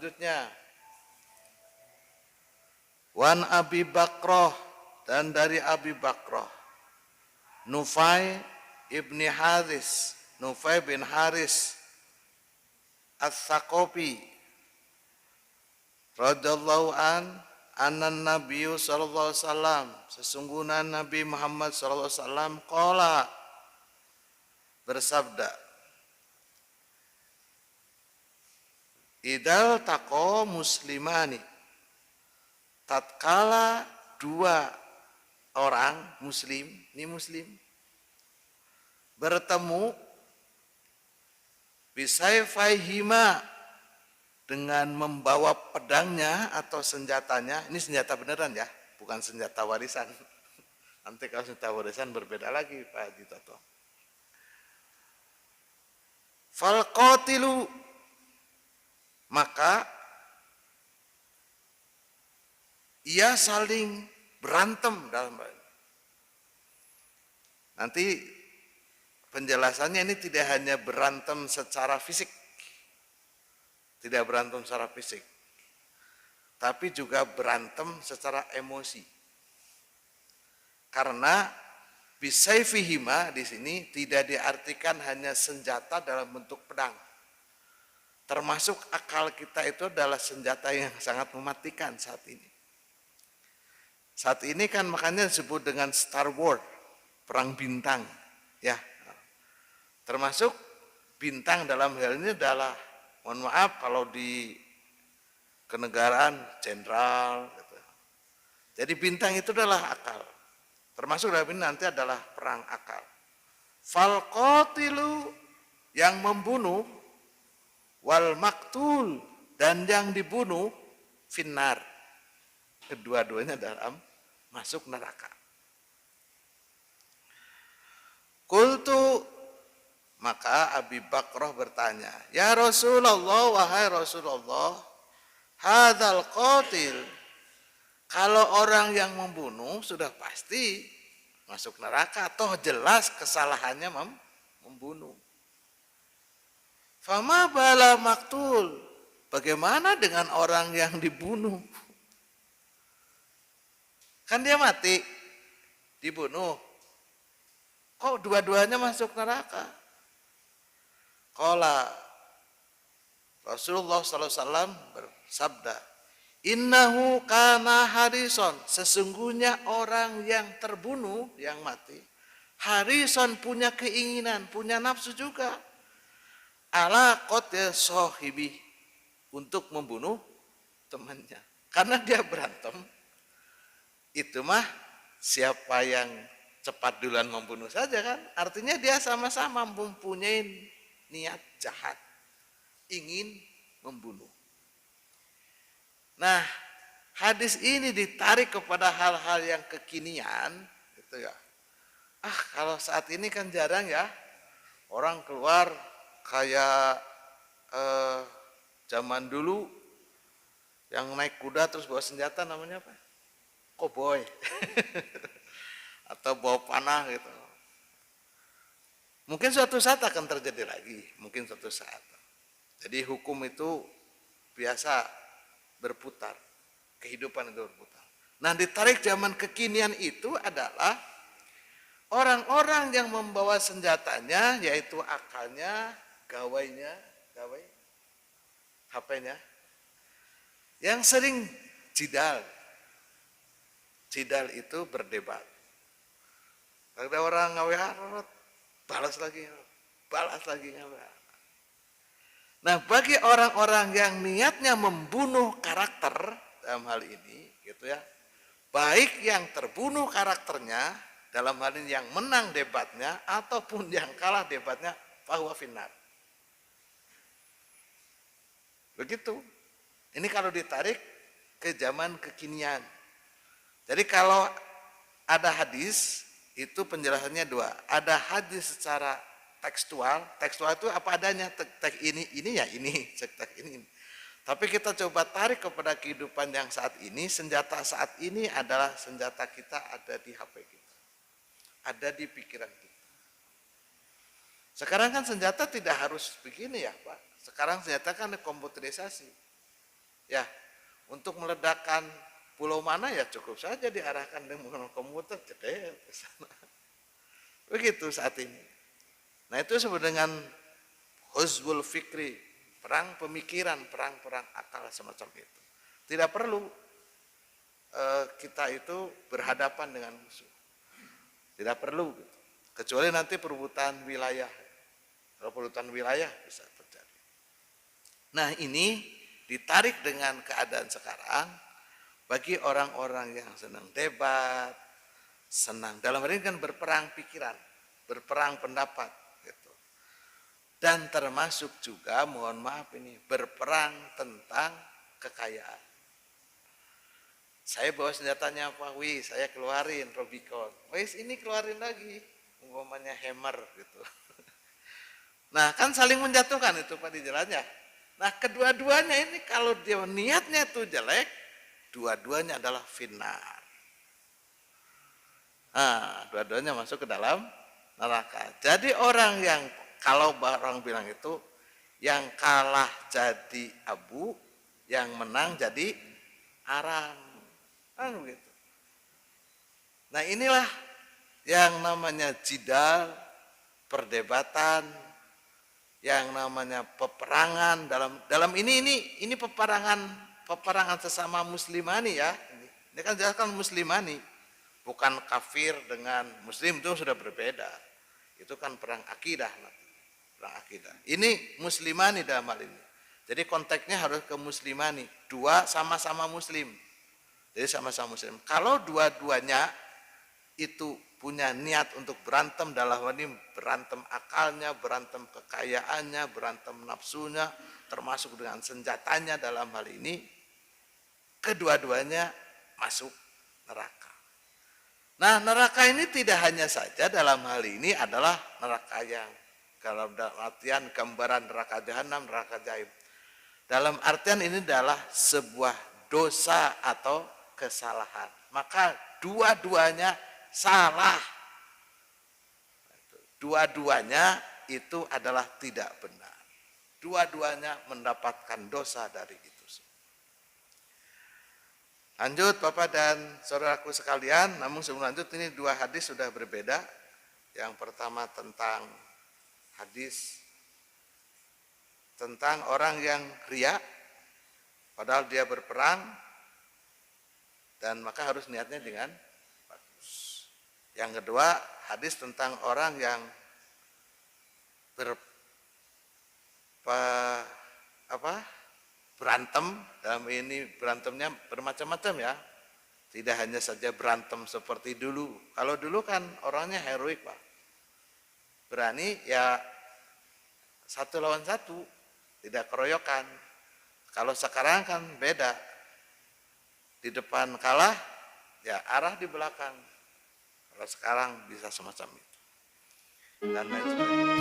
selanjutnya, Wan Abi Bakrah, dan dari Abi Bakrah, Nufai ibni Haris, Nufai bin Haris As-Saqafi radhiyallahu anan Nabi sallallahu alaihi wasallam, sesungguhnya Nabi Muhammad sallallahu alaihi wasallam qala, bersabda, idal taqo muslimani, tatkala dua orang muslim, ini muslim, bertemu, bisayfaihima, dengan membawa pedangnya atau senjatanya. Ini senjata beneran ya, bukan senjata warisan. Nanti kalau senjata warisan berbeda lagi Pak Haji Toto. Falqatilu, maka ia saling berantem dalam hal ini. Nanti penjelasannya ini tidak hanya berantem secara fisik, tidak berantem secara fisik, tapi juga berantem secara emosi. Karena bisayfihima di sini tidak diartikan hanya senjata dalam bentuk pedang. Termasuk akal kita itu adalah senjata yang sangat mematikan saat ini. Saat ini kan makanya disebut dengan Star Wars, perang bintang, ya. Termasuk bintang dalam hal ini adalah, mohon maaf kalau di kenegaraan jenderal gitu. Jadi bintang itu adalah akal. Termasuk dalam ini nanti adalah perang akal. Falqatilu, yang membunuh, wal maktul, dan yang dibunuh, finnar, kedua-duanya dalam masuk neraka. Qultu, maka Abi Bakrah bertanya, ya Rasulullah, wahai Rasulullah, hadzal qatil, kalau orang yang membunuh sudah pasti masuk neraka, toh jelas kesalahannya membunuh. Fama bala maktul, bagaimana dengan orang yang dibunuh? Kan dia mati, dibunuh, kok dua-duanya masuk neraka? Qala, Rasulullah SAW bersabda, innahu kana harison, sesungguhnya orang yang terbunuh, yang mati, harison, punya keinginan, punya nafsu juga, ala qatil sahibi, untuk membunuh temannya. Karena dia berantem, itu mah siapa yang cepat duluan membunuh saja kan, artinya dia sama-sama mempunyai niat jahat, ingin membunuh. Nah, hadis ini ditarik kepada hal-hal yang kekinian, gitu ya. Kalau saat ini kan jarang ya orang keluar kayak zaman dulu yang naik kuda terus bawa senjata, namanya apa? Koboi. Atau bawa panah gitu. Mungkin suatu saat akan terjadi lagi, mungkin suatu saat. Jadi hukum itu biasa berputar, kehidupan itu berputar. Nah, ditarik zaman kekinian itu adalah orang-orang yang membawa senjatanya, yaitu akalnya, gawainya, HP-nya, yang sering jidal. Jidal itu berdebat. Ada orang ngawe balas lagi. Nah, bagi orang-orang yang niatnya membunuh karakter dalam hal ini, gitu ya, baik yang terbunuh karakternya dalam hal ini yang menang debatnya ataupun yang kalah debatnya, fahuwa finnar. Begitu. Ini kalau ditarik ke zaman kekinian. Jadi kalau ada hadis, itu penjelasannya dua. Ada hadis secara tekstual itu apa adanya, teks ini ya ini, teks ini. Tapi kita coba tarik kepada kehidupan yang saat ini, senjata saat ini adalah senjata kita ada di HP kita, ada di pikiran kita. Sekarang kan senjata tidak harus begini ya Pak. Sekarang senjata kan komputerisasi. Ya, untuk meledakkan pulau mana ya cukup saja diarahkan dengan komuter jedel ke sana. Begitu saat ini. Nah itu disebut dengan huzbul fikri, perang pemikiran, perang akal semacam itu. Tidak perlu kita itu berhadapan dengan musuh. Tidak perlu, gitu. Kecuali nanti perebutan wilayah. Kalau perebutan wilayah bisa terjadi. Nah ini ditarik dengan keadaan sekarang bagi orang-orang yang senang debat, senang dalam hal ini kan berperang pikiran, berperang pendapat, gitu. Dan termasuk juga, mohon maaf ini, berperang tentang kekayaan. Saya bawa senjatanya Pak, wih saya keluarin Robicon, wih ini keluarin lagi, umpamanya hammer gitu. Nah kan saling menjatuhkan itu Pak di jalannya. Nah kedua-duanya ini kalau dia niatnya itu jelek, dua-duanya adalah finnar. Nah dua-duanya masuk ke dalam neraka. Jadi orang yang kalau orang bilang itu yang kalah jadi abu, yang menang jadi arang. Kan begitu. Nah inilah yang namanya jidal, perdebatan, yang namanya peperangan dalam ini peperangan sesama muslimani ya. Ini kan jelaskan muslimani, bukan kafir dengan muslim itu sudah berbeda. Itu kan perang akidah, perang akidah. Ini muslimani dalam hal ini. Jadi konteksnya harus ke muslimani, dua sama-sama muslim. Jadi sama-sama muslim. Kalau dua-duanya itu punya niat untuk berantem dalam hal ini berantem akalnya, berantem kekayaannya, berantem nafsunya, termasuk dengan senjatanya dalam hal ini, kedua-duanya masuk neraka. Nah neraka ini tidak hanya saja dalam hal ini adalah neraka yang dalam artian gambaran neraka jahanam, neraka jahim. Dalam artian ini adalah sebuah dosa atau kesalahan. Maka dua-duanya salah. Dua-duanya itu adalah tidak benar. Dua-duanya mendapatkan dosa dari itu. Lanjut Bapak dan saudaraku sekalian, namun sebelum lanjut ini dua hadis sudah berbeda. Yang pertama tentang hadis tentang orang yang riya, padahal dia berperang, dan maka harus niatnya dengan bagus. Yang kedua, hadis tentang orang yang berantem, dalam ini berantemnya bermacam-macam ya. Tidak hanya saja berantem seperti dulu. Kalau dulu kan orangnya heroik Pak. Berani ya satu lawan satu, tidak keroyokan. Kalau sekarang kan beda. Di depan kalah, ya arah di belakang. Kalau sekarang bisa semacam itu. Dan lain sebagainya.